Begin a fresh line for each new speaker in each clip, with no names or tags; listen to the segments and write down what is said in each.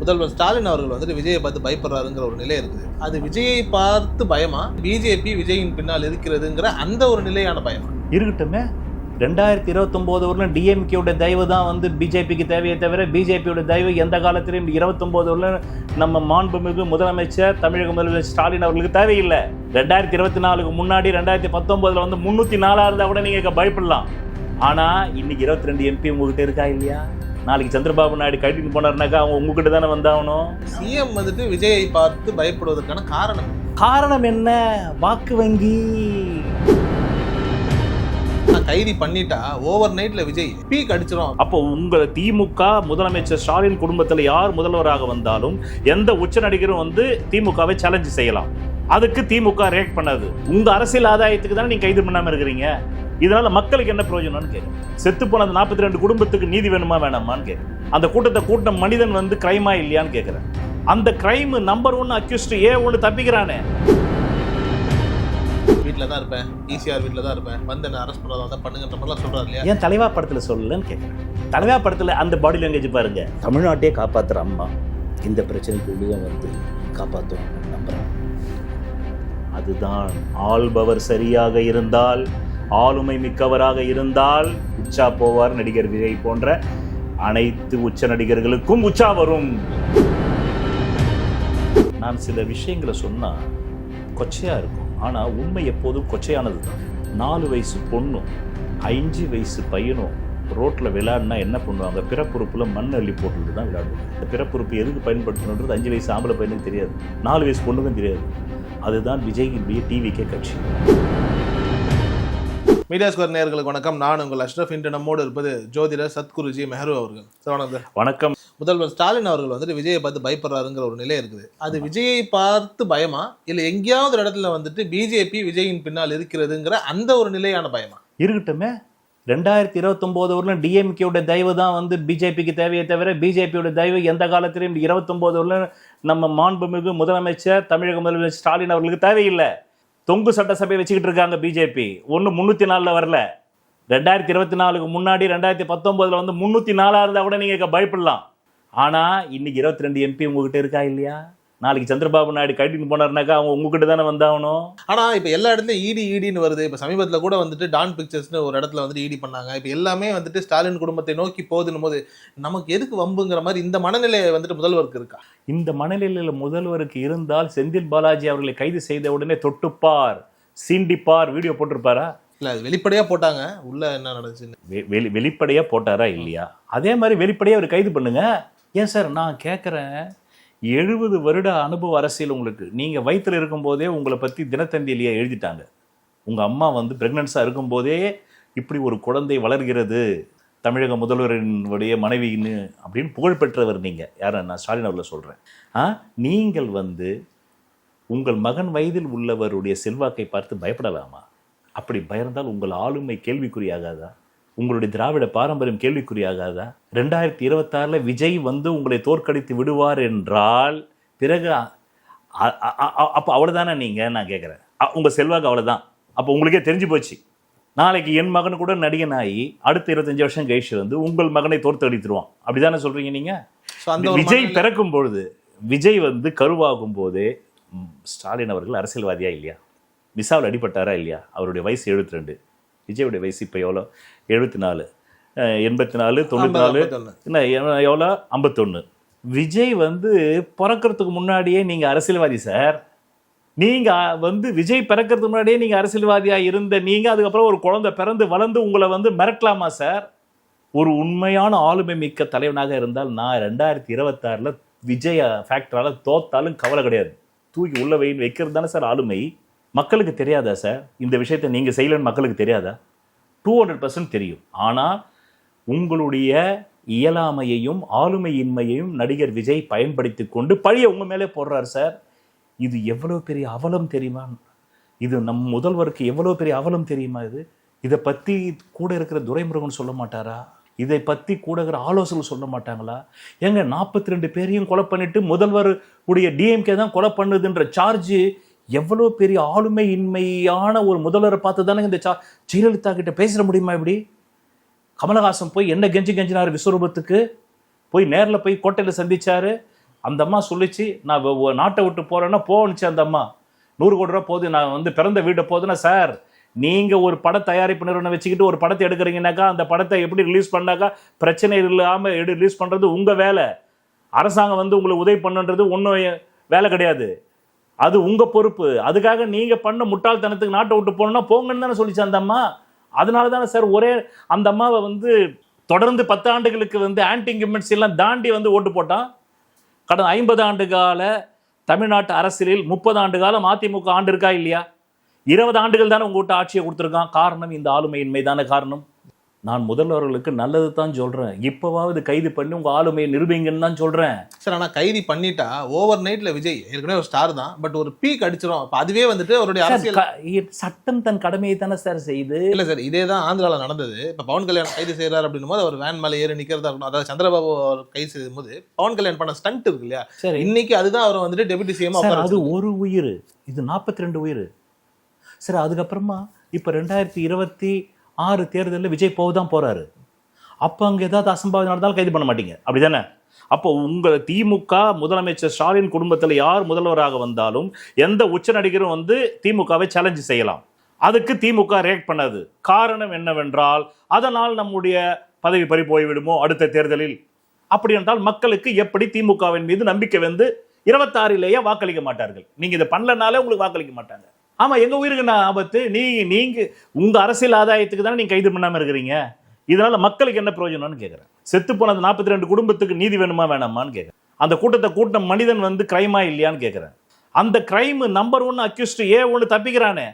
முதல்வர் ஸ்டாலின் அவர்கள் வந்துட்டு விஜயை பார்த்து பயப்படுறாருங்கிற ஒரு நிலை இருக்குது. அது விஜயை பார்த்து பயமா, பிஜேபி விஜயின் பின்னால் இருக்கிறதுங்கிற அந்த ஒரு நிலையான பயமா?
இருக்கட்டுமே. 2029 வரலும் டிஎம்கேயோட தயவு தான் வந்து பிஜேபிக்கு தேவையே தவிர பிஜேபியோட தயவு எந்த காலத்திலையும் 29 வரலும் நம்ம மாண்புமிகு முதலமைச்சர் தமிழக முதலமைச்சர் ஸ்டாலின் அவர்களுக்கு தேவையில்லை. 2024க்கு முன்னாடி 2019 வந்து 304 இருந்தால் கூட நீங்க பயப்படலாம். ஆனா இன்னைக்கு 22 எம்பி உங்ககிட்ட இருக்கா இல்லையா? நாளைக்கு சந்திரபாபு நாயுடு கைட்டின்னு போனாருனாக்கா அவங்க உங்ககிட்ட தானே வந்தாகணும்.
சிஎம் வந்துட்டு விஜயை பார்த்து பயப்படுவதற்கான காரணம்
என்ன? வாக்கு வங்கி.
கைதி பண்ணிட்டா ஓவர் நைட்ல விஜய் பீக் அடிச்சிரும்.
அப்போ உங்க திமுக முதலமைச்சர் ஸ்டாலின் குடும்பத்தில் யார் முதல்வராக வந்தாலும் எந்த உச்ச நடிகரும் வந்து திமுகவை சேலஞ்சு செய்யலாம். அதுக்கு திமுக ரியாக்ட் பண்ணாது. உங்க அரசியல் ஆதாயத்துக்கு தானே நீங்க கைது பண்ணாம இருக்கிறீங்க. இதனால மக்களுக்கு என்ன பிரயோஜனம்னு கேட்குறேன். செத்து போன அந்த 42 குடும்பத்துக்கு நீதி வேணுமா வேணாமான்னு கேட்குறேன். அந்த கூட்டத்தை கூட்ட மனிதன் வந்து கிரைமா இல்லையான்னு கேட்குறேன். அந்த கிரைம் நம்பர் 1 அக்யூஸ்ட் A1 தப்பிக்கிறானே.
வீட்டில் தான் இருப்பேன், ஈசிஆர் வீட்டில் தான் இருப்பேன், வந்து என்ன அரெஸ்ட் பண்ணாதான் பண்ணுங்கன்ற மாதிரிலாம் சொல்றாரு இல்லையா?
ஏன் தலைவா படத்தில் சொல்லலன்னு கேட்குறேன். தலைவா படத்தில் அந்த பாடி லாங்குவேஜ் பாருங்க. தமிழ்நாட்டையே காப்பாற்றுற அம்மா இந்த பிரச்சனைக்கு உள்ளே வந்து காப்பாற்றுவோம் நம்புறேன். அதுதான் ஆள்பவர் சரியாக இருந்தால், ஆளுமை மிக்கவராக இருந்தால் உச்சா போவார் நடிகர் விஜய் போன்ற அனைத்து உச்ச நடிகர்களுக்கும் உச்சா வரும். நான் சில விஷயங்களை சொன்னா கொச்சையா இருக்கும், ஆனா உண்மை எப்போதும் கொச்சையானது தான். 4 வயசு பொண்ணும் 5 வயசு பையனும் ரோட்டில் விளையாடினா என்ன பண்ணுவாங்க? பிறப்புறுப்புல மண் அள்ளி போட்டுட்டு தான் விளையாடுவாங்க. இந்த பிறப்புறுப்பு எதுக்கு பயன்படுத்தணுன்றது 5 வயசு ஆம்பளை பையனுக்கு தெரியாது, 4 வயசு பொண்ணுக்கும் தெரியாது. அதுதான் விஜயினுடைய டிவிக்கே கட்சி.
மீடியா ஸ்கொயர் நேயர்களுக்கு வணக்கம். நான் உங்கள் அஷ்ரஃப். இன்று நம்மோடு இருப்பது ஜோதிடர் சத்குருஜி மெஹரு அவர்கள்.
வணக்கம்.
முதல்வர் ஸ்டாலின் அவர்கள் வந்துட்டு விஜயை பார்த்து பயப்படுறாருங்கிற ஒரு நிலை இருக்குது. அது விஜயை பார்த்து பயமா, இல்லை எங்கேயாவது ஒரு இடத்துல வந்துட்டு பிஜேபி விஜயின் பின்னால் இருக்கிறதுங்கிற அந்த ஒரு நிலையான பயமா?
இருக்கட்டுமே. 2029 வரலும் டிஎம்கேயோட தயவு தான் வந்து பிஜேபிக்கு தேவையே தவிர பிஜேபியோட தயவு எந்த காலத்திலையும் 29 வரலும் நம்ம மாண்புமிகு முதலமைச்சர் தமிழக முதலமைச்சர் ஸ்டாலின் அவர்களுக்கு தேவையில்லை. தொங்கு சட்டசபை வச்சுக்கிட்டு இருக்காங்க பிஜேபி. 304 வரல. 2024க்கு முன்னாடி 2019 வந்து 304 இருந்தா கூட நீங்க பயப்படலாம். ஆனா இன்னைக்கு 22 எம்பி உங்ககிட்ட இருக்கா இல்லையா? நாளைக்கு சந்திரபாபு நாயுடு கைட்டின்னு போனாருனாக்கா அவங்க உங்ககிட்ட தானே வந்தாகணும்.
ஆனா இப்ப எல்லா இடத்துலயும் இடின்னு வருது. இப்ப சமீபத்துல கூட வந்துட்டு டான் பிக்சர்ஸ்னு ஒரு இடத்துல வந்துட்டு இடி பண்ணாங்க. இப்ப எல்லாமே வந்துட்டு ஸ்டாலின் குடும்பத்தை நோக்கி போகுதுன்னு போது நமக்கு எதுக்கு வம்புங்கிற மாதிரி இந்த மனநிலை வந்துட்டு முதல்வருக்கு இருக்கா? இந்த
மனநிலையில முதல்வருக்கு இருந்தால் செந்தில் பாலாஜி அவர்களை கைது செய்த உடனே தொட்டுப்பார் சீண்டிப்பார் வீடியோ போட்டிருப்பாரா?
இல்ல, அது வெளிப்படையா போட்டாங்க. உள்ள என்ன நடந்துச்சு
வெளிப்படையா போட்டாரா இல்லையா? அதே மாதிரி வெளிப்படையா அவர் கைது பண்ணுங்க. ஏன் சார் நான் கேட்குறேன், 70 வருட அனுபவ அரசியல் உங்களுக்கு. நீங்கள் வயிற்றில் இருக்கும்போதே உங்களை பற்றி தினத்தந்தியிலேயே எழுதிட்டாங்க. உங்கள் அம்மா வந்து ப்ரெக்னன்ஸாக இருக்கும்போதே இப்படி ஒரு குழந்தை வளர்கிறது தமிழக முதல்வரினுடைய மனைவின்னு அப்படின்னு புகழ்பெற்றவர் நீங்கள். யாரை? நான் ஸ்டாலின் அவர்களை சொல்கிறேன். நீங்கள் வந்து உங்கள் மகன் வயதில் உள்ளவருடைய செல்வாக்கை பார்த்து பயப்படலாமா? அப்படி பயந்தால் உங்கள் ஆளுமை கேள்விக்குறியாகாதா? உங்களுடைய திராவிட பாரம்பரியம் கேள்விக்குறியாகாதா? 2026 விஜய் வந்து உங்களை தோற்கடித்து விடுவார் என்றால் பிறகு அப்போ அவ்வளோதானே நீங்கள்? நான் கேட்குறேன், உங்கள் செல்வாக்கு அவ்வளோதான். அப்போ உங்களுக்கே தெரிஞ்சு போச்சு. நாளைக்கு என் மகனு கூட நடிகனாகி அடுத்த 25 வருஷம் கழிச்சு வந்து உங்கள் மகனை தோற்கடித்துருவான். அப்படிதானே சொல்கிறீங்க நீங்கள்? விஜய் பிறக்கும் பொழுது, விஜய் வந்து கருவாகும் போதே ஸ்டாலின் அவர்கள் அரசியல்வாதியா இல்லையா? விசாவில் அடிபட்டாரா இல்லையா? அவருடைய வயசு 72. விஜயுடைய வயசு இப்போ எவ்வளோ? 74, 84, 94, என்ன எவ்வளோ? 51. விஜய் வந்து பிறக்கிறதுக்கு முன்னாடியே நீங்கள் அரசியல்வாதி சார். நீங்கள் வந்து விஜய் பிறக்கிறதுக்கு முன்னாடியே நீங்கள் அரசியல்வாதியாக இருந்த நீங்கள் அதுக்கப்புறம் ஒரு குழந்தை பிறந்து வளர்ந்து உங்களை வந்து மிரட்டலாமா சார்? ஒரு உண்மையான ஆளுமை மிக்க தலைவனாக இருந்தால் நான் 2026 விஜய் ஃபேக்டரால் தோத்தாலும் கவலை கிடையாது. தூக்கி உள்ள வைக்கிறது தானே சார் ஆளுமை. மக்களுக்கு தெரியாதா சார்? இந்த விஷயத்தை நீங்கள் செய்யலன்னு மக்களுக்கு தெரியாதா? 200% தெரியும். ஆனால் உங்களுடைய இயலாமையையும் ஆளுமையின்மையையும் நடிகர் விஜய் பயன்படுத்தி கொண்டு பழிய உங்கள் மேலே போடுறார் சார். இது எவ்வளோ பெரிய அவலம் தெரியுமா? இது நம் முதல்வருக்கு எவ்வளோ பெரிய அவலம் தெரியுமா? இதை பற்றி கூட இருக்கிற துரைமுருகன் சொல்ல மாட்டாரா? இதை பற்றி கூட இருக்கிற ஆலோசனை சொல்ல மாட்டாங்களா? ஏங்க 42 பேரையும் கொலை பண்ணிட்டு முதல்வர் உடைய டிஎம்கே தான் கொலை பண்ணுதுன்ற சார்ஜ் எவ்வளோ பெரிய ஆளுமை இன்மையான ஒரு முதல்வரை பார்த்து தானே இந்த ஜெயலலிதா கிட்ட பேசிட முடியுமா? இப்படி கமலஹாசன் போய் என்ன கெஞ்சினார் விஸ்வரூபத்துக்கு? போய் நேரில் போய் கோட்டையில் சந்திச்சாரு. அந்த அம்மா சொல்லிச்சு, நான் நாட்டை விட்டு போறேன்னா போனுச்சு அந்த அம்மா. 100 கோடி ரூபா போகுது, நான் வந்து பிறந்த வீட்டை போகுதுன்னா, சார் நீங்க ஒரு பட தயாரிப்பு நிறுவனம் வச்சுக்கிட்டு ஒரு படத்தை எடுக்கிறீங்கன்னாக்கா அந்த படத்தை எப்படி ரிலீஸ் பண்ணாக்கா பிரச்சனை இல்லாம ரிலீஸ் பண்றது உங்க வேலை. அரசாங்கம் வந்து உங்களுக்கு உதவி பண்ணுன்றது ஒன்றும் வேலை கிடையாது, அது உங்க பொறுப்பு. அதுக்காக நீங்க பண்ண முட்டாள்தனத்துக்கு நாட்டை விட்டு போகணும்னா போங்கன்னு தானே சொல்லிச்சு அந்த அம்மா. அதனால தானே சார் ஒரே அந்த அம்மாவை வந்து தொடர்ந்து 10 ஆண்டுகளுக்கு வந்து ஆன்டி இன்கம்பன்சி எல்லாம் தாண்டி வந்து ஓட்டு போட்டான். கடந்த 50 ஆண்டு கால தமிழ்நாட்டு அரசியலில் 30 ஆண்டு காலம் அதிமுக ஆண்டு இருக்கா இல்லையா? 20 ஆண்டுகள் தானே உங்ககிட்ட ஆட்சியை கொடுத்துருக்கான். காரணம் இந்த ஆளுமையின்மை தானே காரணம். நான் முதல்வர்களுக்கு நல்லது தான் சொல்றேன், இப்பவாவது கைது பண்ணி உங்க ஆளுமையை நிரூபிங்கன்னு தான் சொல்றேன்
சார். ஆனா கைது பண்ணிட்டா ஓவர் நைட்ல விஜய் ஏற்கனவே ஒரு ஸ்டார் தான், பட் ஒரு பீக் அடிச்சிரும். அப்ப அதுவே வந்துட்டு அவருடைய அரசியல்
சட்டம் தன் கடமையை தானே சார் செய்யுது.
இல்ல சார், இதே தான் ஆந்திரால நடந்தது. இப்ப பவன் கல்யாண் கைது செய்யறாரு அப்படின்னும் போது அவர் வேன் மேல ஏறி நிக்கிறதா இருக்கணும். அதாவது சந்திரபாபு அவர் கைது செய்யும் போது பவன் கல்யாண் பண்ண ஸ்டண்ட் இருக்கு இல்லையா,
சரி
இன்னைக்கு அதுதான் அவர் வந்துட்டு டெபுட்டி சிஎம்.
அது ஒரு உயிர், இது 42 உயிர் சார். அதுக்கப்புறமா இப்ப 2026 தேர்தலில் விஜய் போதான் போறாரு. அப்போ அங்கே ஏதாவது அசம்பாவிதம் நடந்தாலும் கைது பண்ண மாட்டீங்க, அப்படிதானே? அப்போ உங்கள் திமுக முதலமைச்சர் ஸ்டாலின் குடும்பத்தில் யார் முதல்வராக வந்தாலும் எந்த உச்ச நடிகரும் வந்து திமுகவை சேலஞ்சு செய்யலாம். அதுக்கு திமுக ரியாக்ட் பண்ணாது. காரணம் என்னவென்றால் அதனால் நம்முடைய பதவி பறி போய்விடுமோ அடுத்த தேர்தலில். அப்படி என்றால் மக்களுக்கு எப்படி திமுகவின் மீது நம்பிக்கை வந்து 26லேயே வாக்களிக்க மாட்டார்கள். நீங்க இதை பண்ணலனாலே உங்களுக்கு வாக்களிக்க மாட்டாங்க. ஆமா, எங்க உயிருக்கு நான் ஆபத்து. நீங்க உங்க அரசியல் ஆதாயத்துக்கு தானே நீங்க கைது பண்ணாம இருக்கிறீங்க. இதனால மக்களுக்கு என்ன பிரயோஜனம்னு கேட்கிறேன். செத்து போன அந்த 42 குடும்பத்துக்கு நீதி வேணுமா வேணாமான்னு கேட்கிறேன். அந்த கூட்டத்தை கூட்ட மனிதன் வந்து கிரைமா இல்லையான்னு கேட்கிறேன். அந்த கிரைம் நம்பர் 1 அக்யூஸ்ட் A1 தப்பிக்கிறானே.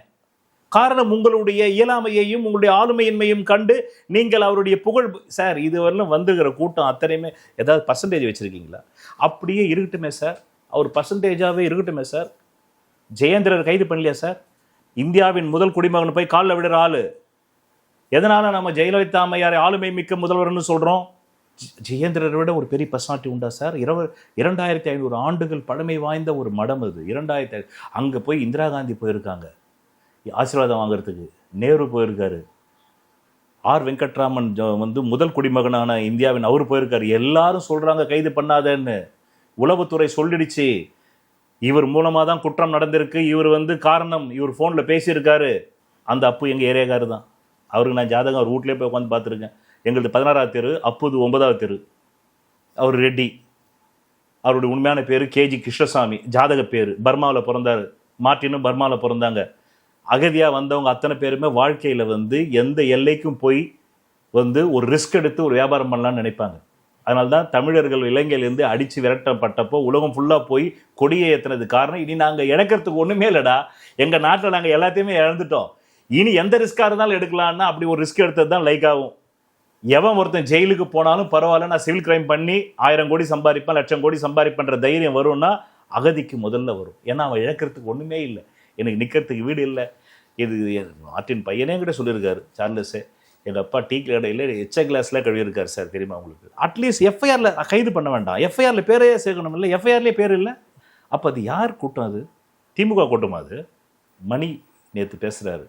காரணம் உங்களுடைய இயலாமையையும் உங்களுடைய ஆளுமையின்மையும் கண்டு நீங்கள் அவருடைய புகழ். சார் இதுவரையிலும் வந்துகிற கூட்டம் அத்தனையுமே ஏதாவது பர்சன்டேஜ் வச்சிருக்கீங்களா? அப்படியே இருக்கட்டுமே சார், அவர் பர்சன்டேஜாவே இருக்கட்டுமே சார். ஜெயேந்திரர் கைது பண்ணலையா சார்? இந்தியாவின் முதல் குடிமகன் போய் காலில் விடுற ஆளு. எதனால நம்ம ஜெயலலிதா அம்மையாரை ஆளுமை மிக்க முதல்வர்னு சொல்றோம்? ஜெயேந்திரரை விட ஒரு பெரிய பர்சனாலிட்டி உண்டா சார்? 2500 ஆண்டுகள் பழமை வாய்ந்த ஒரு மடம் அது. 2000 அங்க போய் இந்திரா காந்தி போயிருக்காங்க ஆசீர்வாதம் வாங்குறதுக்கு, நேரு போயிருக்காரு, ஆர் வெங்கட்ராமன் வந்து முதல் குடிமகனான இந்தியாவின் அவர் போயிருக்காரு. எல்லாரும் சொல்றாங்க கைது பண்ணாதன்னு. உளவுத்துறை சொல்லிடுச்சு இவர் மூலமா தான் குற்றம் நடந்திருக்கு, இவர் வந்து காரணம், இவர் போன்ல பேசியிருக்காரு. அந்த அப்பு எங்க ஏரியாக்காரு தான். அவருக்கு நான் ஜாதகம் ரூட்லேயே போய் உட்காந்து பார்த்துருக்கேன். எங்களுக்கு 16வது தெரு, அப்புது 9வது தெரு. அவர் ரெட்டி, அவருடைய உண்மையான பேர் கேஜி கிருஷ்ணசாமி, ஜாதக பேர். பர்மாவில் பிறந்தாரு, மார்ட்டினும் பர்மாவில் பிறந்தாங்க. அகதியா வந்தவங்க அத்தனை பேருமே வாழ்க்கையில வந்து எந்த எல்லைக்கும் போய் வந்து ஒரு ரிஸ்க் எடுத்து ஒரு வியாபாரம் பண்ணலாம்னு நினைப்பாங்க. அதனால்தான் தமிழர்கள் இலங்கையிலேருந்து அடிச்சு விரட்டப்பட்டப்போ உலகம் ஃபுல்லா போய் கொடியை ஏற்றினது காரணம், இனி நாங்க இழக்கிறதுக்கு ஒண்ணுமே இல்லடா, எங்க நாட்டில் நாங்க எல்லாத்தையுமே இழந்துட்டோம், இனி எந்த ரிஸ்கா இருந்தாலும் எடுக்கலாம்னா அப்படி ஒரு ரிஸ்க் எடுத்தது தான் லைக் ஆகும். எவன் ஒருத்தன் ஜெயிலுக்கு போனாலும் பரவாயில்ல, நான் சிவில் கிரைம் பண்ணி 1000 கோடி சம்பாதிப்பேன், 1,00,000 கோடி சம்பாதிப்பேன்ற தைரியம் வரும்னா அகதிக்கு முதல்ல வரும். ஏன்னா அவன் இழக்கிறதுக்கு ஒண்ணுமே இல்லை, எனக்கு நிற்கிறதுக்கு வீடு இல்லை. இது மார்ட்டின் பையனே கிட்ட சொல்லியிருக்காரு சார்லஸே, எங்கள் அப்பா டீ கடையில் எச்ச கிளாஸில் கழுவிருக்காரு சார், தெரியுமா உங்களுக்கு? அட்லீஸ்ட் எஃப்ஐஆரில் கைது பண்ண வேண்டாம், எஃப்ஐஆரில் பேரே சேர்க்கணும் இல்லை, எஃப்ஐஆர்லேயே பேர் இல்லை. அப்போ அது யார் கூட்டம்? அது திமுக கூட்டமா? அது மணி நேற்று பேசுகிறாரு,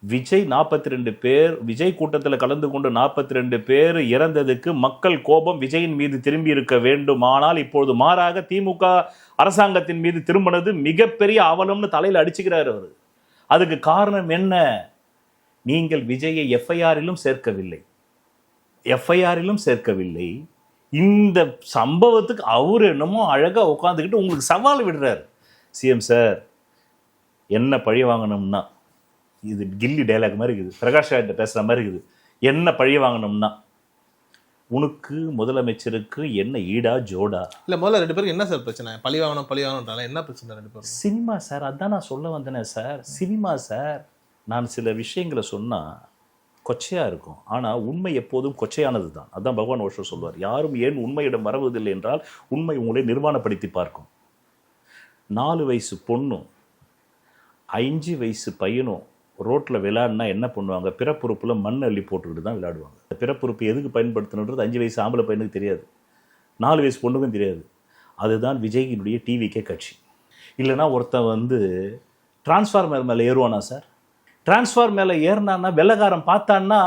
விஜய் 42 பேர் விஜய் கூட்டத்தில் கலந்து கொண்டு 42 பேர் இறந்ததுக்கு மக்கள் கோபம் விஜயின் மீது திரும்பி இருக்க வேண்டும், ஆனால் இப்பொழுது மாறாக திமுக அரசாங்கத்தின் மீது திரும்பினது மிகப்பெரிய அவலம்னு தலையில் அடிச்சுக்கிறார் அவர். அதுக்கு காரணம் என்ன? நீங்கள் விஜயை எஃப்ஐஆரிலும் சேர்க்கவில்லை. இந்த சம்பவத்துக்கு அவர் என்னமோ அழகா உட்காந்துக்கிட்டு உங்களுக்கு சவால் விடுறாரு. சிஎம் சார், என்ன பழி வாங்கணும்னா, இது கில்லி டைலாக் மாதிரி இருக்குது, பிரகாஷ் ராஜ் பேசுற மாதிரி இருக்குது, என்ன பழி வாங்கணும்னா உனக்கு முதலமைச்சருக்கு என்ன ஈடா ஜோடா? இல்ல முதல்ல 2 பேருக்கு என்ன சார் பிரச்சனை? பழி வாங்கணும்ன்றால என்ன பிரச்சனை 2 பேரும்? சினிமா சார், அதான் நான் சொல்ல வந்தேனே சார், சினிமா சார். நான் சில விஷயங்களை சொன்னா கொச்சையா இருக்கும், ஆனா உண்மை எப்போதும் கொச்சையானது தான். அதான் பகவான் ஓஷோ சொல்வார், யாரும் ஏன் உண்மையிடம் வரவதில்லை என்றால் உண்மை உங்களை நிர்மாணப்படுத்தி பார்க்கும். 4 வயசு பொண்ணும் 5 வயசு பையனும் ரோட்டில் விளையாடினா என்ன பண்ணுவாங்க? பிறப்புறுப்பில் மண் அள்ளி போட்டுக்கிட்டு தான் விளையாடுவாங்க. பிறப்புறுப்பு எதுக்கு பயன்படுத்தணுன்றது 5 வயசு ஆம்பளை பையனுக்கு தெரியாது, 4 வயசு பொண்ணுக்கும் தெரியாது. அதுதான் விஜயினுடைய டிவிக்கே கட்சி. இல்லைனா ஒருத்தன் வந்து டிரான்ஸ்ஃபார்மர் மேலே ஏறுவானா சார்? டிரான்ஸ்ஃபார்மர் மேலே ஏறினான்னா வெள்ளக்காரன் பார்த்தான்னா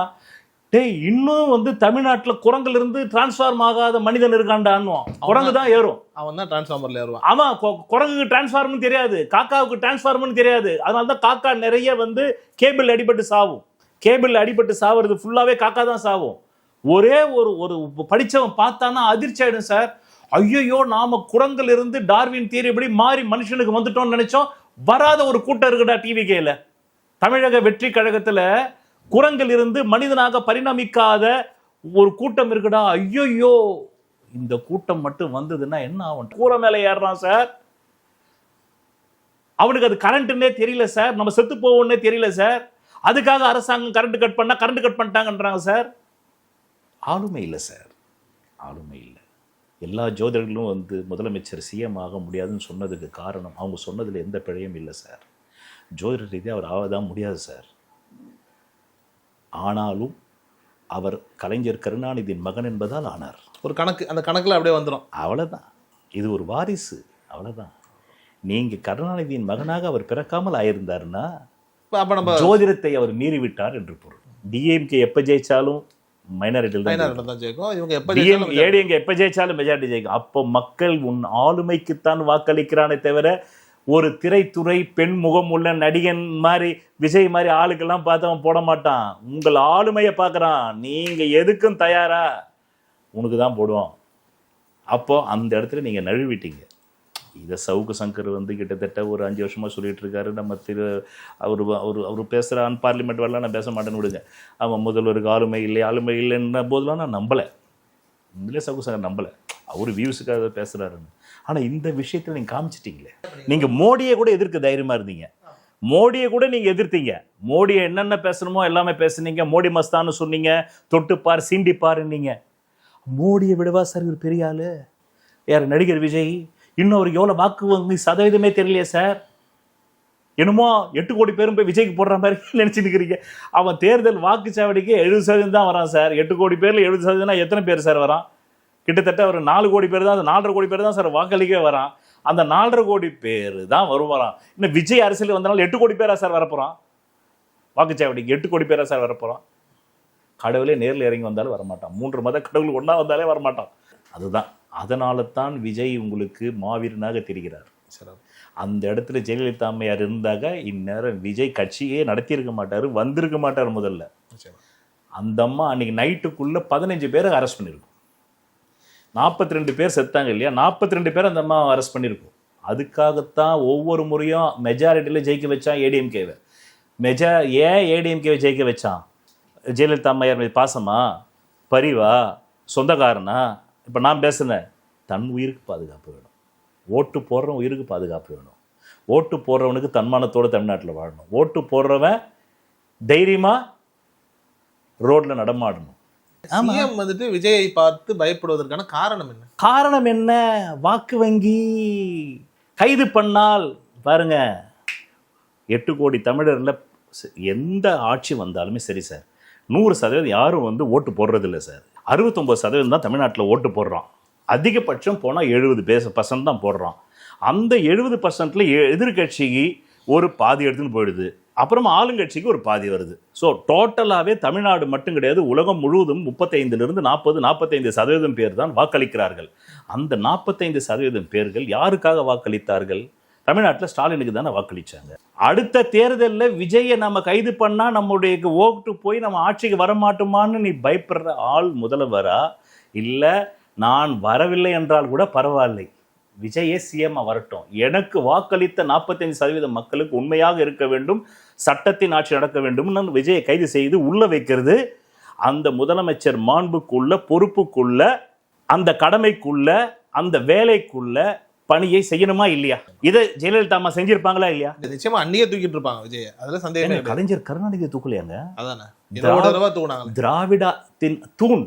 டேய் இன்னும் வந்து தமிழ்நாட்டுல குரங்குல இருந்து டிரான்ஸ்ஃபார்ம் ஆகாத மனிதன் இருக்காண்டான்னுவான். குரங்கு தான் ஏறும்,
அவன் தான் டிரான்ஸ்ஃபார்மர்ல ஏறுவான்.
ஆமா. குரங்குக்கு டிரான்ஸ்ஃபார்மர்னு தெரியாது, காக்காவுக்கு டிரான்ஸ்ஃபார்மர்னு தெரியாது. அதனால தான் காக்கா நிறைய வந்து கேபிள் அடிபட்டு சாவும். கேபிள் அடிபட்டு சாவுறது ஃபுல்லாவே காக்கா தான் சாவும். ஒரே ஒரு படிச்சவன் பார்த்தானா அதிர்ச்சி ஆயிடும் சார். ஐயோ நாம குரங்குல இருந்து டார்வின் தியரி எப்படி மாறி மனுஷனுக்கு வந்துட்டோம்னு நினைச்சோம். வராத ஒரு கூட்டம் இருக்குடா டிவிகேல. தமிழக வெற்றி கழகத்துல குரங்கில் இருந்து மனிதனாக பரிணமிக்காத ஒரு கூட்டம் இருக்குடா. ஐயோ இந்த கூட்டம் மட்டும் வந்ததுன்னா என்ன ஆகும்? கூரை மேல ஏறுறான் சார். அவனுக்கு அது கரண்ட்னே தெரியல சார். நம்ம செத்து போவோம்னே தெரியல சார். அதுக்காக அரசாங்கம் கரண்ட் கட் பண்ணா கரண்ட் கட் பண்ணிட்டாங்கன்றாங்க சார். ஆளுமை இல்லை சார், ஆளுமை இல்லை. எல்லா ஜோதிடர்களும் வந்து முதலமைச்சர் சிஎம் ஆக முடியாதுன்னு சொன்னதுக்கு காரணம் அவங்க சொன்னதுல எந்த பிழையும் இல்லை சார். ஜோதிட ரீதியாக அவர் ஆகதான் முடியாது சார். ஆனாலும் அவர் கலைஞர் கருணாநிதியின் மகன் என்பதால் ஆனார்.
ஒரு கணக்கு, அந்த கணக்குல அப்படியே வந்துடும்.
அவ்வளவுதான். இது ஒரு வாரிசு, அவ்வளவுதான். நீங்க கருணாநிதியின் மகனாக அவர் பிறக்காமல் ஆயிருந்தாருன்னா
அப்ப நம்ம
ஜோதிடத்தை அவர் மீறிவிட்டார் என்று பொருள். டிஎம்கே எப்ப ஜெயிச்சாலும் மைனாரிட்டியில்
தான் ஜெயிக்கும். இவங்க எப்ப
ஏடிஎம்கே எப்ப ஜெயிச்சாலும் மெஜாரிட்டி ஜெயிக்கும். அப்போ மக்கள் உன் ஆளுமைக்குத்தான் வாக்களிக்கிறானே தவிர ஒரு திரைத்துறை பெண் முகம் உள்ள நடிகன் மாதிரி விஜய் மாதிரி ஆளுக்கெல்லாம் பார்த்து அவன் போட மாட்டான். உங்கள் ஆளுமையை பார்க்குறான். நீங்க எதுக்கும் தயாரா உனக்கு தான் போடுவோம். அப்போ அந்த இடத்துல நீங்க நழுவிட்டீங்க. இதை சவுக்கு சங்கர் வந்து கிட்டத்தட்ட ஒரு 5 வருஷமா சொல்லிட்டு இருக்காரு. நம்ம அவர் பேசுகிற பார்லிமெண்ட் வரலாம் நான் பேச மாட்டேன்னு விடுங்க. அவன் முதல்வருக்கு ஆளுமை இல்லைன்ற போதெல்லாம் நான் நம்பலை. உண்மையிலே சவுக்கு சங்கர் நம்பலை. அவர் வியூஸுக்காக பேசுகிறாருன்னு. ஆனால் இந்த விஷயத்தில் நீங்கள் காமிச்சிட்டீங்களே. நீங்கள் மோடியை கூட எதிர்க்க தைரியமாக இருந்தீங்க. மோடியை கூட நீங்கள் எதிர்த்தீங்க. மோடியை என்னென்ன பேசணுமோ எல்லாமே பேசுனீங்க. மோடி மஸ்தான்னு சொன்னீங்க. தொட்டுப்பார் சீண்டிப்பாருன்னீங்க. மோடியை விடவா சார் இவர் பெரிய ஆளு? யார்? நடிகர் விஜய். இன்னும் அவருக்கு எவ்வளோ வாக்கு வங்கி சதவீதமே தெரியலையே சார். என்னமோ 8 கோடி பேரும் போய் விஜய்க்கு போடுற மாதிரி நினச்சிட்டு இருக்கிறீங்க. அவன் தேர்தல் வாக்குச்சாவடிக்கு 70% தான் வரான் சார். 8 கோடி பேரில் 70% எத்தனை பேர் சார் வரான்? கிட்டத்தட்ட ஒரு 4 கோடி பேர் தான், அந்த 4.5 கோடி பேர் தான் சார் வாக்களிக்கவே வரான். அந்த 4.5 கோடி பேர் தான் வருவாராம். இன்னும் விஜய் அரசியல் வந்தனால 8 கோடி பேரா சார் வரப்போறான்? வாக்குச்சாவடிக்கு 8 கோடி பேரா சார் வரப்போறான்? கடவுளே நேரில் இறங்கி வந்தாலும் வரமாட்டான். 3 மத கடவுள் ஒன்றா வந்தாலே வரமாட்டான். அதுதான். அதனால தான் விஜய் உங்களுக்கு மாவீரனாக தெரிகிறார். அந்த இடத்துல ஜெயலலிதா அம்மையார் இருந்தாக இந்நேரம் விஜய் கட்சியே நடத்தியிருக்க மாட்டார், வந்திருக்க மாட்டார். முதல்ல அந்த அம்மா அன்னைக்கு நைட்டுக்குள்ள 15 பேரை அரெஸ்ட் பண்ணியிருக்கும். 42 பேர் செத்தாங்க இல்லையா? 42 பேர் அந்த அம்மா அரெஸ்ட் பண்ணியிருக்கும். அதுக்காகத்தான் ஒவ்வொரு முறையும் மெஜாரிட்டியில் ஜெயிக்க வச்சான் ஏடிஎம்கேவை. ஏன் ஏடிஎம்கேவை ஜெயிக்க வச்சான்? ஜெயலலிதா அம்மையார் மீது பாசமா, பரிவா, சொந்தக்காரனா? இப்போ நான் பேசுனேன், தன் உயிருக்கு பாதுகாப்பு வேணும். ஓட்டு போடுறவன் உயிருக்கு பாதுகாப்பு வேணும். ஓட்டு போடுறவனுக்கு தன்மானத்தோடு தமிழ்நாட்டில் வாழணும். ஓட்டு போடுறவன் தைரியமா ரோட்ல நடமாடணும்.
சிஎம் வந்துட்டு விஜயை பார்த்து பயப்படுவதற்கான காரணம் என்ன?
காரணம் என்ன? வாக்கு வங்கி. கைது பண்ணால் பாருங்க, 8 கோடி தமிழர்ல எந்த ஆட்சி வந்தாலுமே சரி சார், 100% யாரும் வந்து ஓட்டு போடுறதில்லை சார். 69% தான் தமிழ்நாட்டில் ஓட்டு போடுறான். அதிகபட்சம் போனால் 70% தான் போடுறான். அந்த 70%ல எதிர்கட்சிக்கு ஒரு பாதி எடுத்துன்னு போயிடுது. அப்புறமா ஆளுங்கட்சிக்கு ஒரு பாதி வருது. ஸோ டோட்டலாகவே தமிழ்நாடு மட்டும் கிடையாது, உலகம் முழுவதும் 35% 45% பேர் தான் வாக்களிக்கிறார்கள். அந்த 45% பேர்கள் யாருக்காக வாக்களித்தார்கள்? தமிழ்நாட்டில் ஸ்டாலினுக்கு தானே வாக்களிச்சாங்க. அடுத்த தேர்தலில் விஜயை நம்ம கைது பண்ணால் நம்முடைய ஓட்டு போய் நம்ம ஆட்சிக்கு வரமாட்டோமான்னு நீ பயப்படுற ஆள் முதல்வரா? இல்லை நான் வரவில்லை என்றால் கூட பரவாயில்லை, விஜயே சிஎம் வரட்டும், எனக்கு வாக்களித்த 45% மக்களுக்கு உண்மையாக இருக்க வேண்டும், சட்டத்தின் ஆட்சி நடக்க வேண்டும், நான் விஜயை கைது செய்து உள்ள வைக்கிறது அந்த முதலமைச்சர் மாண்புக்குள்ள, பொறுப்புக்குள்ள, அந்த கடமைக்குள்ள, அந்த வேலைக்குள்ள பணியை செய்யணுமா இல்லையா? இதை ஜெயலலிதா அம்மா செஞ்சிருப்பாங்களா இல்லையா?
நிச்சயமா அன்னியே தூக்கிட்டு இருப்பாங்க விஜய். அதுல சந்தேகம்.
கலைஞர் கருணாநிதியை தூக்கலையாங்க?
அதானே
திராவிடத்தின் தூண்,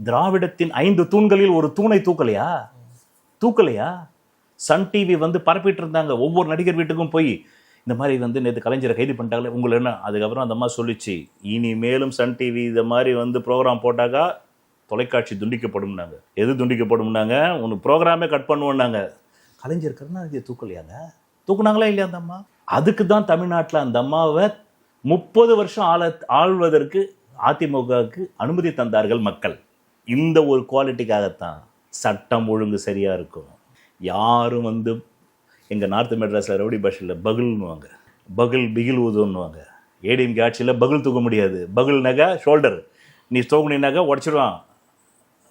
திராவிடத்தின் 5 தூண்களில் ஒரு தூணை தூக்கலையா? சன் டிவி வந்து பரப்பிட்டு இருந்தாங்க. ஒவ்வொரு நடிகர் வீட்டுக்கும் போய் இந்த மாதிரி வந்து நேற்று கலைஞரை கைது பண்ணிட்டாங்களே உங்களை என்ன. அதுக்கப்புறம் அந்த அம்மா சொல்லிச்சு, இனிமேலும் சன் டிவி இந்த மாதிரி வந்து ப்ரோக்ராம் போட்டாக்கா தொலைக்காட்சி துண்டிக்கப்படும்னாங்க. எது துண்டிக்கப்படும்னாங்க? உனக்கு ப்ரோக்ராமே கட் பண்ணுவோன்னாங்க. கலைஞர் கருணாநிதியை தூக்கலையாங்க? தூக்குனாங்களா இல்லையா அந்த அம்மா? அதுக்கு தான் தமிழ்நாட்டில் அந்த அம்மாவை 30 வருஷம் ஆள்வதற்கு அதிமுகவுக்கு அனுமதி தந்தார்கள் மக்கள். இந்த ஒரு குவாலிட்டிக்காகத்தான் சட்டம் ஒழுங்கு சரியா இருக்கும். யாரும் வந்து எங்கள் நார்த் மெட்ராஸில் ரவுடி பாஷையில் பகுல்னுவாங்க, பகுல் பிகில் ஊதுன்னுவாங்க. ஏடிஎம்கே ஆட்சியில் பகுல் தூக்க முடியாது. பகுல்னாக்கா ஷோல்டர், நீ தூக்குனாக்கா உடச்சிடுவான்,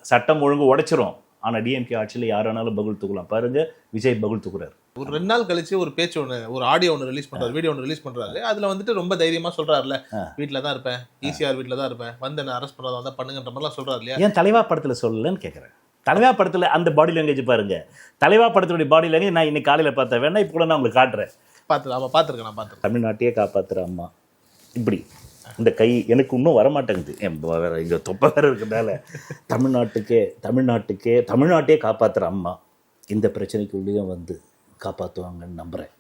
சட்டம் ஒழுங்கு உடைச்சிரும். ஆனால் டிஎம்கே ஆட்சியில் யாரானாலும் பகுல் தூக்கலாம். பாருங்க, விஜய் பகுல் தூக்குறாரு.
ஒரு 2 நாள் கழிச்சு ஒரு பேச்சு ஒன்று, ஒரு ஆடியோ ஒன்று ரிலீஸ் பண்றாரு, வீடியோ ஒன்று ரிலீஸ் பண்றாரு. அதுல வந்துட்டு ரொம்ப தைரியமா சொல்றாருல, வீட்டில் தான் இருப்பேன், ஈசிஆர் வீட்டில் தான் இருப்பேன், வந்து என்ன அரெஸ்ட் பண்றதா வந்தா பண்ணுங்கன்ற மாதிரிலாம் சொல்றாரு இல்லையா?
ஏன் தலைவா படத்தில் சொல்லலன்னு கேட்குறேன். தலைவா படத்தில் அந்த பாடி லாங்குவேஜ் பாருங்க. தலைவா படத்துடைய பாடி லாங்குவேஜ் நான் இன்னைக்கு காலையில் பார்த்தேன், வேணா இப்போ கூட நான் உங்களுக்கு காட்டுறேன்.
பார்த்துருக்கேன் நான் பார்த்துருக்கேன்.
தமிழ்நாட்டையே காப்பாற்றுற அம்மா இப்படி இந்த கை எனக்கு இன்னும் வரமாட்டேங்குது. வேற இங்கே தொப்பை வேற இருக்கிறதால தமிழ்நாட்டையே காப்பாற்றுற அம்மா இந்த பிரச்சனைக்கு உள்ளேயும் வந்து காப்பாற்றுவாங்கன்னு நம்புகிறேன்.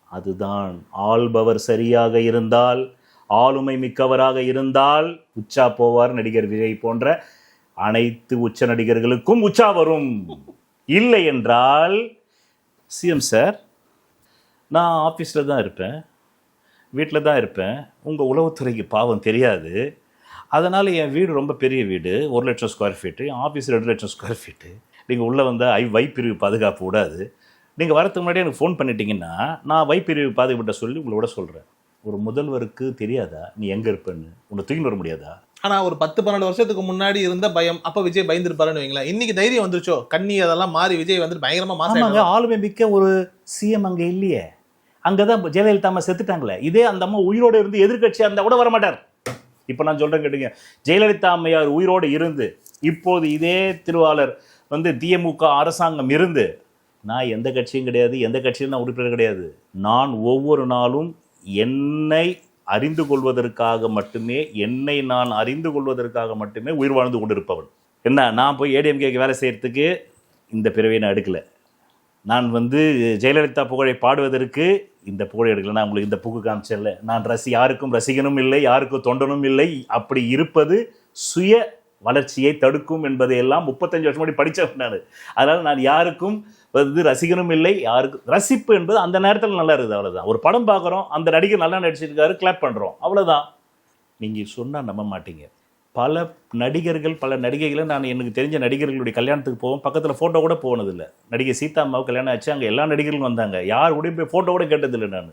அதுதான் ஆள்பவர் சரியாக இருந்தால், ஆளுமை மிக்கவராக இருந்தால் உச்சா போவார் நடிகர் விஜய் போன்ற அனைத்து உச்ச நடிகர்களுக்கும் உச்சா வரும். இல்லை என்றால் சிஎம் சார் நான் ஆஃபீஸில் தான் இருப்பேன், வீட்டில் தான் இருப்பேன், உங்கள் உளவுத்துறைக்கு பாவம் தெரியாது, அதனால் என் வீடு ரொம்ப பெரிய வீடு, 1 லட்சம் ஸ்கொயர் ஃபீட்டு, என் ஆஃபீஸ் 2 லட்சம் ஸ்கொயர் ஃபீட்டு, நீங்கள் உள்ளே வந்தால் வைப்பிரிவு பாதுகாப்பு விடாது, நீங்கள் வரதுக்கு முன்னாடி எனக்கு ஃபோன் பண்ணிட்டீங்கன்னா நான் வைப்பிரிவு பாதுகாப்பிட்ட சொல்லி உங்களை விட சொல்கிறேன். ஒரு முதல்வருக்கு தெரியாதா நீ எங்கே இருப்பேன்னு? உன்னை தூக்கிட்டு வர முடியாதா?
ஆனால் ஒரு 10-12 வருஷத்துக்கு முன்னாடி இருந்த பயம் அப்போ விஜய் பயந்துருப்பாருன்னு வைங்களேன். இன்னைக்கு தைரியம் வந்துருச்சோ, கண்ணி அதெல்லாம் மாறி விஜய் வந்துட்டு பயங்கரமாக மாசாங்க.
ஆளுமை மிக்க ஒரு சிஎம் அங்கே இல்லையே. அங்கே தான் ஜெயலலிதா அம்மா செத்துட்டாங்களே. இதே அந்த அம்மா உயிரோடு இருந்து எதிர்கட்சியாக இருந்தால் கூட வரமாட்டார். இப்போ நான் சொல்கிறேன் கேட்டுங்க, ஜெயலலிதா அம்மையார் உயிரோடு இருந்து இப்போது இதே திருவாளர் வந்து திமுக அரசாங்கம் இருந்து, நான் எந்த கட்சியும் கிடையாது, எந்த கட்சியும் நான் உறுப்பினர் கிடையாது. நான் ஒவ்வொரு நாளும் என்னை அறிந்து கொள்வதற்காக மட்டுமே, நான் அறிந்து கொள்வதற்காக மட்டுமே உயிர் வாழ்ந்து கொண்டிருப்பவன். என்ன, நான் போய் ஏடிஎம்கேக்கு வேலை செய்கிறதுக்கு இந்த பிறவியை நான் எடுக்கலை. நான் வந்து ஜெயலலிதா புகழை பாடுவதற்கு இந்த புகழை எடுக்கலை. நான் உங்களுக்கு இந்த புக்கு காமிச்சல, நான் யாருக்கும் ரசிகனும் இல்லை, யாருக்கும் தொண்டனும் இல்லை. அப்படி இருப்பது சுய வளர்ச்சியை தடுக்கும் என்பதையெல்லாம் 35 வருஷம் முன்னாடி படித்தவன் நான். அதனால் நான் யாருக்கும் வந்து ரசிகனும் இல்லை, யாருக்கும் ரசிப்பு என்பது அந்த நேரத்தில் நல்லா இருக்குது, அவ்வளோதான். ஒரு படம் பார்க்குறோம், அந்த நடிகர் நல்லா நடிச்சிருக்காரு, கிளாப் பண்ணுறோம், அவ்வளோதான். நீங்கள் சொன்னால் நம்ப மாட்டீங்க. பல நடிகர்கள், பல நடிகைகளை நான் எனக்கு தெரிஞ்ச நடிகர்களுடைய கல்யாணத்துக்கு போவோம், பக்கத்தில் ஃபோட்டோ கூட போனதில்லை. நடிகை சீதா அம்மாவுக்கு கல்யாணம் ஆச்சு, அங்கே எல்லா நடிகர்களும் வந்தாங்க, யார் கூட போய் ஃபோட்டோ கூட கேட்டதில்லை, நான்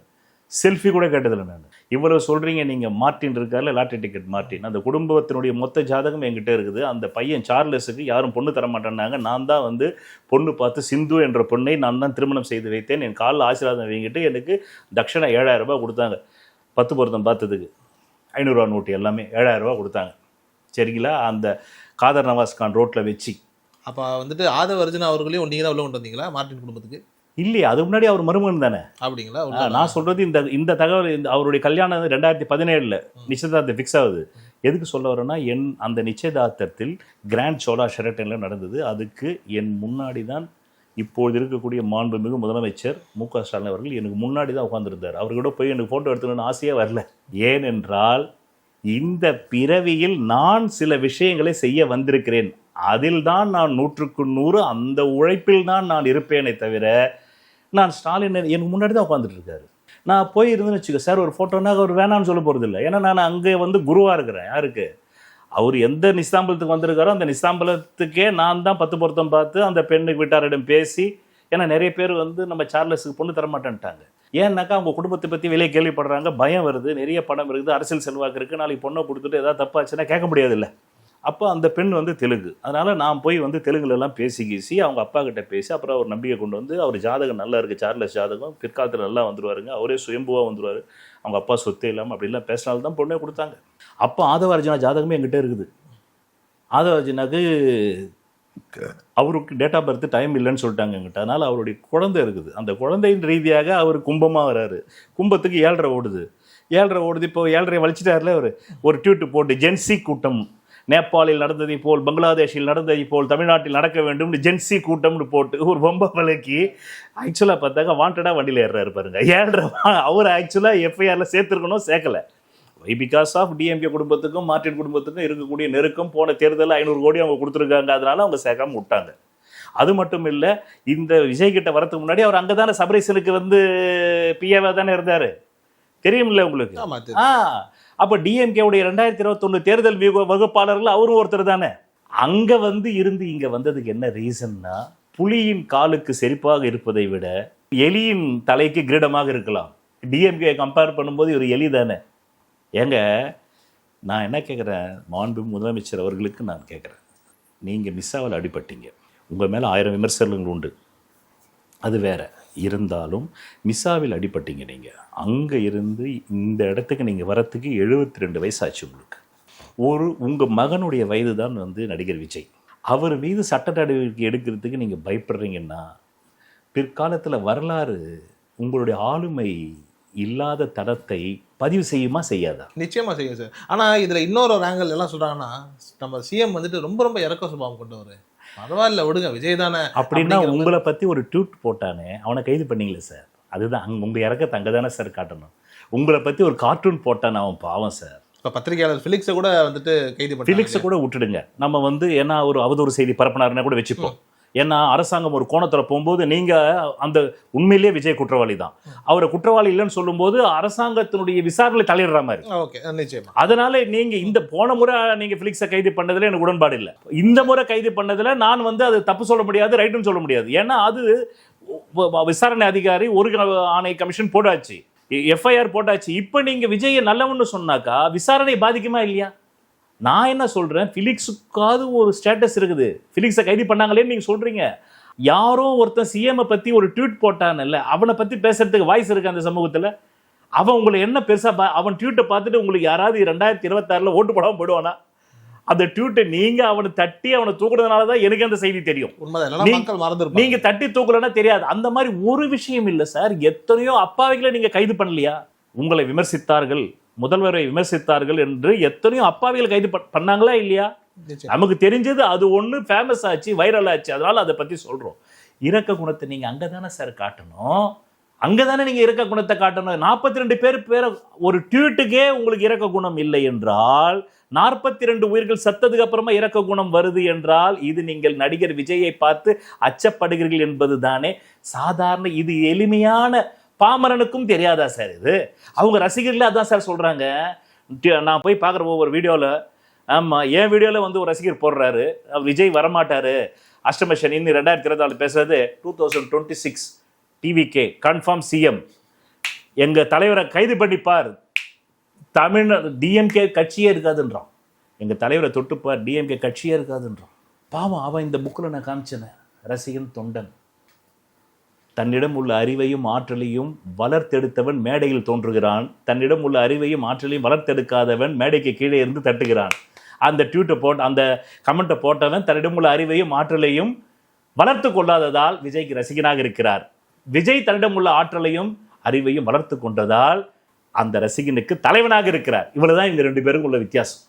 செல்ஃபி கூட கேட்டதில்லை. நான் இவ்வளவு சொல்கிறீங்க, நீங்கள் மார்ட்டின் இருக்கார்ல, லாட்டரி டிக்கெட் மார்ட்டின், அந்த குடும்பத்தினுடைய மொத்த ஜாதகம் என்கிட்ட இருக்குது. அந்த பையன் சார்லஸுக்கு யாரும் பொண்ணு தர மாட்டேன்னாங்க. நான் தான் வந்து பொண்ணு பார்த்து சிந்து என்ற பொண்ணை நான் தான் திருமணம் செய்து வைத்தேன். என் காலில் ஆசீர்வாதம் வாங்கிட்டு எனக்கு தட்சணை 7000 ரூபாய் கொடுத்தாங்க. 10 பொருத்தம் பார்த்ததுக்கு 500 ரூபா நோட்டு எல்லாமே 7000 ரூபா கொடுத்தாங்க. சரிங்களா? அந்த காதர் நவாஸ் கான் ரோட்டில் வச்சு.
அப்போ வந்துட்டு ஆதவ அர்ஜுனா அவர்களையும் நீங்கள் தான் உள்ள கொண்டு வந்தீங்களா மார்ட்டின் குடும்பத்துக்கு?
இல்லையா, அது முன்னாடி அவர் மருமகன் தானே.
அப்படிங்களா?
நான் சொல்றது இந்த தகவல், அவருடைய கல்யாணம் 2017 நிச்சயதார்த்தம் ஃபிக்ஸ் ஆகுது. எதுக்கு சொல்ல வரேன்னா, அந்த நிச்சயதார்த்தத்தில் கிராண்ட் சோலா ஷெரட்டனில் நடந்தது. அதுக்கு என் முன்னாடி தான் இப்போது இருக்கக்கூடிய மாண்புமிகு முதலமைச்சர் மு.க. ஸ்டாலின் அவர்கள் எனக்கு முன்னாடி தான் உட்கார்ந்துருந்தார். அவர்கிட்ட போய் எனக்கு ஃபோட்டோ எடுத்துக்கணும்னு ஆசையாக வரல. ஏனென்றால் இந்த பிறவியில் நான் சில விஷயங்களை செய்ய வந்திருக்கிறேன். அதில் தான் நான் 100க்கு 100 அந்த உழைப்பில் தான் நான் இருப்பேனே தவிர, நான் ஸ்டாலின் எனக்கு முன்னாடி தான் உட்காந்துட்டு இருக்காரு. நான் போய் இருந்துன்னு வச்சுக்க சார், ஒரு ஃபோட்டோனா அவர் வேணான்னு சொல்ல போகிறது இல்லை. ஏன்னா நான் அங்கே வந்து குருவாக இருக்கிறேன். யாருக்கு? அவர் எந்த நிஸ்தாம்பலத்துக்கு வந்திருக்காரோ அந்த நிஸ்தாம்பலத்துக்கே நான் தான் 10 பொருத்தம் பார்த்து அந்த பெண்ணுக்கு வீட்டாரிடம் பேசி, ஏன்னா நிறைய பேர் வந்து நம்ம சார்லஸுக்கு பொண்ணு தரமாட்டேன்ட்டாங்க. ஏன்னாக்கா அவங்க குடும்பத்தை பற்றி வெளியே கேள்விப்படுறாங்க, பயம் வருது, நிறைய பணம் இருக்குது, அரசியல் செல்வாக்கு இருக்குது, நாளைக்கு பொண்ணை கொடுத்துட்டு ஏதாவது தப்பாச்சுன்னா கேட்க முடியாதுல்ல. அப்போ அந்த பெண் வந்து தெலுங்கு. அதனால் நான் போய் வந்து தெலுங்குலலாம் பேசி அவங்க அப்பா கிட்ட பேசி, அப்புறம் அவர் நம்பிக்கை கொண்டு வந்து, அவர் ஜாதகம் நல்லா இருக்குது, சார்லஸ் ஜாதகம் பிற்காலத்தில் நல்லா வந்துடுவாருங்க, அவரே சுயம்புவாக வந்துடுவார், அவங்க அப்பா சொத்தே இல்லாமல் அப்படிலாம் பேசினால்தான் பொண்ணே கொடுத்தாங்க. அப்போ ஆதவ அர்ஜுனா ஜாதகமே என்கிட்ட இருக்குது. ஆதவ அர்ஜுனாக்கு அவருக்கு டேட் ஆஃப் பர்த் டைம் இல்லைன்னு சொல்லிட்டாங்க என்கிட்ட. அதனால் அவருடைய குழந்தை இருக்குது. அந்த குழந்தையின் ரீதியாக அவர் கும்பமாக வராரு. கும்பத்துக்கு 7:30 ஓடுது. 7:30 ஓடுது. இப்போ 7:30 வலிச்சிட்டார்ல அவர். ஒரு ட்வீட்டு போட்டு, ஜென்சி கூட்டம் நேபாளில் நடந்ததை போல், பங்களாதேஷில் நடந்ததை போல் தமிழ்நாட்டில் நடக்க வேண்டும்னு ஜென்சி கூட்டம்னு போட்டு ஒரு பொம்பை விலைக்கு ஆக்சுவலாக பார்த்தாக்க வாண்டடாக வண்டியில் ஏறுறாரு பாருங்க. 7:30 அவர் ஆக்சுவலாக எஃப்ஐஆரில் சேர்த்துருக்கணும், சேர்க்கலை. பிகாஸ் ஆஃப் டிஎம்கே குடும்பத்துக்கும் மார்ட்டின் குடும்பத்துக்கும் இருக்கக்கூடிய நெருக்கம், போன தேர்தலில் 500 கோடி அவங்க கொடுத்துருக்காங்க, அதனால அவங்க சேர்க்காம விட்டாங்க. அது மட்டும் இல்லை, இந்த விஜய் கிட்ட வரதுக்கு முன்னாடி அவர் அங்கே தானே சபரீசனுக்கு வந்து பிஏவாக தானே இருந்தார், தெரியுமில்ல உங்களுக்கு? அப்ப டிஎம்கேவுடைய 2021 தேர்தல் வகுப்பாளர்கள் அவரும் ஒருத்தர் தானே. அங்க இருந்து இங்க வந்ததுக்கு என்ன ரீசன்னா, புலியின் காலுக்கு செருப்பாக இருப்பதை விட எலியின் தலைக்கு கிரீடமாக இருக்கலாம். டிஎம்கே கம்பேர் பண்ணும்போது ஒரு எலி தானே. ஏங்க நான் என்ன கேட்குறேன், மாண்பு முதலமைச்சர் அவர்களுக்கு நான் கேட்குறேன், நீங்கள் மிஸ்ஸாவில் அடிபட்டீங்க, உங்கள் மேலே 1000 விமர்சனங்கள் உண்டு, அது வேற. இருந்தாலும் மிஸ்ஸாவில் அடிபட்டீங்க. நீங்கள் அங்கே இருந்து இந்த இடத்துக்கு நீங்கள் வரத்துக்கு 72 வயசாச்சு உங்களுக்கு. உங்கள் மகனுடைய வயது தான் நடிகர் விஜய். அவர் மீது சட்ட நடவடிக்கை எடுக்கிறதுக்கு நீங்கள் பயப்படுறீங்கன்னா, பிற்காலத்தில் வரலாறு உங்களுடைய ஆளுமை இல்லாத தடத்தை பதிவு செய்யுமா செய்யாதா?
நிச்சயமா செய்யும் சார். ஆனா இதுல இன்னொரு ஒரு ஆங்கிள் எல்லாம் சொல்றாங்கன்னா, நம்ம சிஎம் ரொம்ப ரொம்ப இறக்க சுபாவம் கொண்டவர், பரவாயில்ல விடுங்க விஜய் தானே
அப்படின்னா உங்களை பத்தி ஒரு ட்வீட் போட்டானே அவனை கைது பண்ணீங்களே சார். அதுதான் உங்க இறக்கத்தை அங்கே தானே சார் காட்டணும். உங்களை பத்தி ஒரு கார்ட்டூன் போட்டானே அவன் பாவம் சார்.
இப்போ பத்திரிகையாளர் ஃபிலிக்ஸை கூட கைது பண்ணி,
ஃபிலிக்ஸை கூட விட்டுடுங்க. நம்ம ஏன்னா ஒரு அவதூறு செய்தி பரப்பினாருன்னா கூட வச்சுப்போம். ஏன்னா அரசாங்கம் ஒரு கோணத்தில் போகும்போது நீங்கள் அந்த உண்மையிலேயே விஜய் குற்றவாளி தான், அவரை குற்றவாளி இல்லைன்னு சொல்லும்போது அரசாங்கத்தினுடைய விசாரணை தலையிடுற மாதிரி.
ஓகே, நிச்சயமா.
அதனால நீங்கள் இந்த போன முறை நீங்கள் ஃபிலிக்ஸை கைது பண்ணதில் எனக்கு உடன்பாடு இல்லை. இந்த முறை கைது பண்ணதில் நான் அது தப்பு சொல்ல முடியாது, ரைட்டுன்னு சொல்ல முடியாது. ஏன்னா அது விசாரணை அதிகாரி ஒரு ஆணை கமிஷன் போட்டாச்சு, எஃப்ஐஆர் போட்டாச்சு. இப்போ நீங்கள் விஜயை நல்லவன்னு சொன்னாக்கா விசாரணை பாதிக்குமா இல்லையா? நான் என்ன சொல்றேன், ஃபிலிக்ஸுக்காவது ஒரு ஸ்டேட்டஸ் இருக்குது, ஃபிலிக்ஸை கைது பண்ணாங்களேன்னு நீங்க சொல்றீங்க. யாரோ ஒருத்தன் சிஎம் பத்தி ஒரு ட்வீட் போட்டான்ல, அவனை பத்தி பேசுறதுக்கு வாய்ஸ் இருக்கு அந்த சமூகத்துல. அவன் உங்களை என்ன பெருசா அவன் ட்வீட்டை பார்த்துட்டு உங்களுக்கு யாராவது 2026 ஓட்டு போடாம போடுவானா? அந்த ட்வீட்டை நீங்க அவனை தட்டி அவனை தூக்குறதுனாலதான் எனக்கு அந்த செய்தி தெரியும். நீங்க தட்டி தூக்கலன்னா தெரியாது. அந்த மாதிரி ஒரு விஷயம் இல்லை சார். எத்தனையோ அப்பாவிகளை நீங்க கைது பண்ணலையா? உங்களை விமர்சித்தார்கள், முதல்வரை விமர்சித்தார்கள் என்று எத்தனையோ அப்பாவிகள் கைது பண்ணாங்களா இல்லையா? நமக்கு தெரிஞ்சது அது ஒண்ணு ஃபேமஸ் ஆச்சு, வைரல் ஆச்சு, அதனால அதை பத்தி சொல்றோம். இரக்க குணத்தை நீங்க அங்கதானே சார் காட்டணும், அங்கதானே நீங்க இரக்க குணத்தை காட்டணும். 42 பேர் ஒரு ட்வீட்டுக்கே உங்களுக்கு இரக்க குணம் இல்லை என்றால், 42 உயிர்கள் சத்ததுக்கு அப்புறமா இரக்க குணம் வருது என்றால், இது நீங்கள் நடிகர் விஜயை பார்த்து அச்சப்படுகிறீர்கள் என்பது தானே சாதாரண. இது எளிமையான பாமரனுக்கும் தெரியாதா சார்? இது அவங்க ரசிகர்களே அதான் சார் சொல்றாங்க. நான் போய் பார்க்குற ஒவ்வொரு வீடியோவில், ஆமாம் என் வீடியோவில் ஒரு ரசிகர் போடுறாரு, விஜய் வரமாட்டாரு, அஷ்டம சனின்னு 2024 பேசுறது, 2026 டிவிகே கன்ஃபார்ம் சிஎம், எங்கள் தலைவரை கைது பண்ணிப்பார், தமிழ்நாடு டிஎம்கே கட்சியே இருக்காதுன்றான். எங்கள் தலைவரை தொட்டுப்பார், டிஎம்கே கட்சியே இருக்காதுன்றான். பாவம் அவன் இந்த புக்கில் நான் காமிச்சேன், ரசிகன் தொண்டன். தன்னிடம் உள்ள அறிவையும் ஆற்றலையும் வளர்த்தெடுத்தவன் மேடையில் தோன்றுகிறான், தன்னிடம் உள்ள அறிவையும் ஆற்றலையும் வளர்த்தெடுக்காதவன் மேடைக்கு கீழே இருந்து தட்டுகிறான். அந்த ட்வீட்டை அந்த கமெண்ட்டை போட்டவன் தன்னிடம் உள்ள அறிவையும் ஆற்றலையும் வளர்த்து கொள்ளாததால் விஜய்க்கு ரசிகனாக இருக்கிறார். விஜய் தன்னிடம் உள்ள ஆற்றலையும் அறிவையும் வளர்த்து கொண்டதால் அந்த ரசிகனுக்கு தலைவனாக இருக்கிறார். இவ்வளவுதான் இவங்க 2 பேருக்கும் உள்ள வித்தியாசம்.